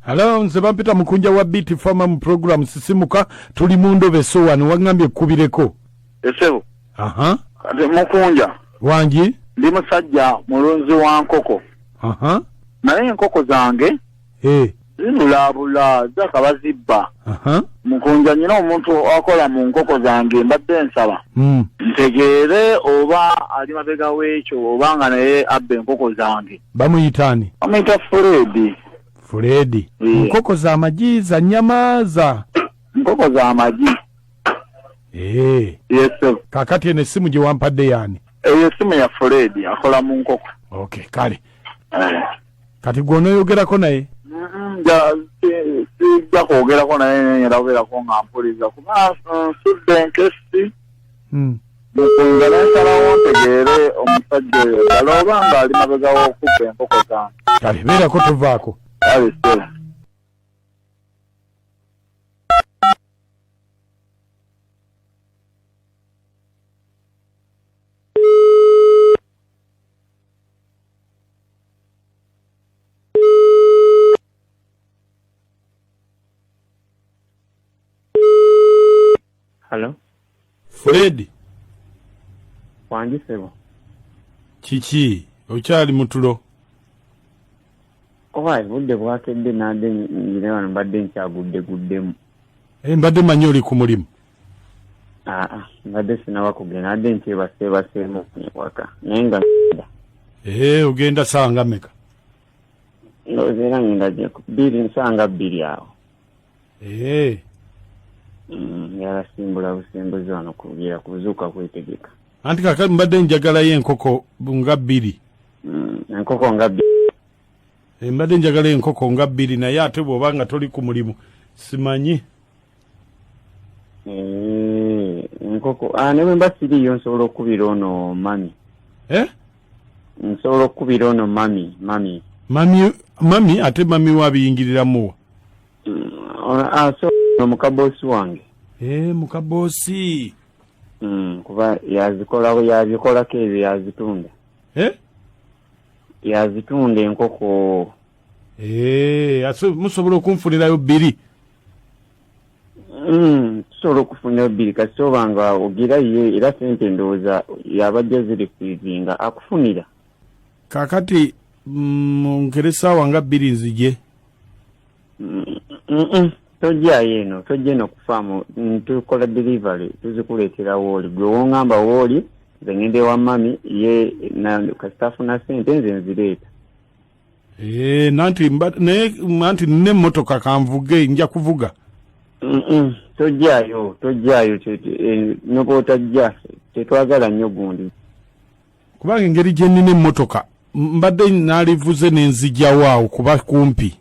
Halo, nze bampita Mukunja wa Beat Farmer mu program sisimuka tuli Mundobeso wano wangambye kubireko. Esebo. Aha. Kati Mukunja. Wange. Ndi musajja mulunzi wa nkoko. Aha. Naye enkoko zange. Zinulabula zakabazibba. Aha. Mukunja nyina omuntu akola mu nkoko zange mbadde nsaba. Ntegeere oba ali mabega w'ekyo oba nga naye abba enkoko zange. Bamuyitani? Bamuyita Freddy. Nkoko za magi za nyama za? Nkoko za magi. Yes. Kakati ene simu gye wampadde yani? Simu ya Freddy akola mu nkoko. Okay, kale. Kati gw'onooyogerako naye? Sijja kwogerako naye neraberako nga mpuliriza kuba nsudde enkesi. Mukunja n'ensalawo ntegeere omusajja oyo ddala oba nga ali mabega w'okubba enkoko zange. Kale, beerako tuvaako. Kale, Stella. Hello? Freddy. Wange sebo. Kiki, okyali mutulo? Owaye budde bwakedde nade nyine wano mbadde nkyagudde. Mbadde manyi oli ku mulimu? Mbadde sinaba kugenda nade nkyebaseebaseemu waka. Naye nga ogenda sanga meka? Ndowooza ngenda nsanga bbiri awo. Yarasimbula busembuzi wano kugira kuzuuka kwetegeka. Anti kakati mbadde njagalayo enkoko nga bbiri. Enkoko nga bbiri. Mbadde njagalayo enkoko nga bbiri naye ate bw'oba nga toli ku mulimu simanyi. Enkoko ne bwe mba siriyo nsobola okubira ono mami. Nsobola okubira ono mami. Mami ate mami wabiyingiriramu? Mukabosi wange. Mukabosi. Kuba yazikolako ebyo yazitunda. Yazitunda enkoko. Musobola okunfunirayo bbiri? Tusobola okufunirayo bbiri kasi oba nga ogira ye era sente ndowooza yabajja ziri kwizinga akufunira. Kakati nkere saawa nga bbiri nzije? Tojjayo eno kufaamu tukola delivery tuzikuleetera wooli gwe wongamba wooli nze ngende wa mami ye kasitafuna sente nze nzireeta. Nanti nne emmotoka kanvuge nja kuvuga? Tojjayo noba otajja tetwagala nnyo gundi. Kubanga engeri gye nnina emmotoka mbadde naalivuze n'enzijjawo kuba kumpi.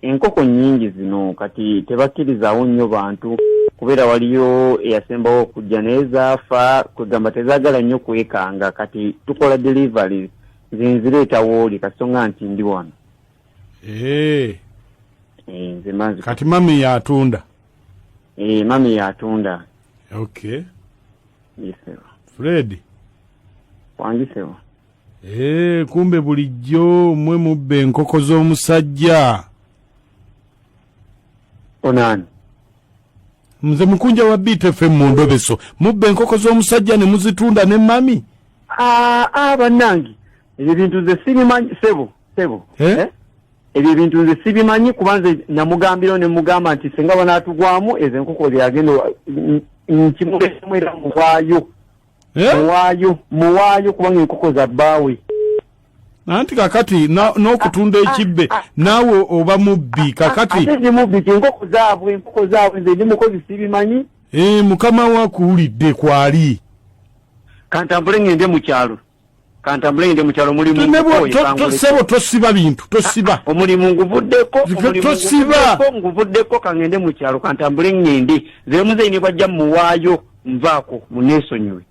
Enkoko nyingi zino kati tebakirizaawo nnyo bantu kubeera waliyo eyasembawo okujja naye zaafa kwegamba tezaagala nnyo kwekanga kati tukola delivery zinzireeta wooli kasonga nti ndi wano. Nze manzi kati mami yatunda? Mami yatunda. Okay. Yes, Freddy. Wange sebo. Kumbe bulijjo mwe mubbe enkoko z'omusajja. Onani? Nze Mukunja wa Beat FM Mundobeso. Mubbe enkoko z'omusajja ne muzitunda ne mami? Bannange. Ebyo bintu nze sibimanyi sebo. Ebyo bintu nze sibimanyi kubanze namugambira ne mugamba nti senga banaatugwamu ezo enkoko lyagenda nkimulesemu muwaayo. Muwaayo kubanga enkoko za bbaawe. Anti kakati n'okutunda ekibbe naawe oba mubbi kakati. Ate ndi mubbi enkoko zaabwe nze ndi mukozi sibimanyi. Mukama wakuwulidde kwali. Kantambule ngende mu kyalo mulimu sebo tosiba bintu tosiba. Omulimu nguvuddeko kangende mu kyalo kantambule ngende. Ze muzeyi ne bajja muwaayo nvaako muneesonyiwe.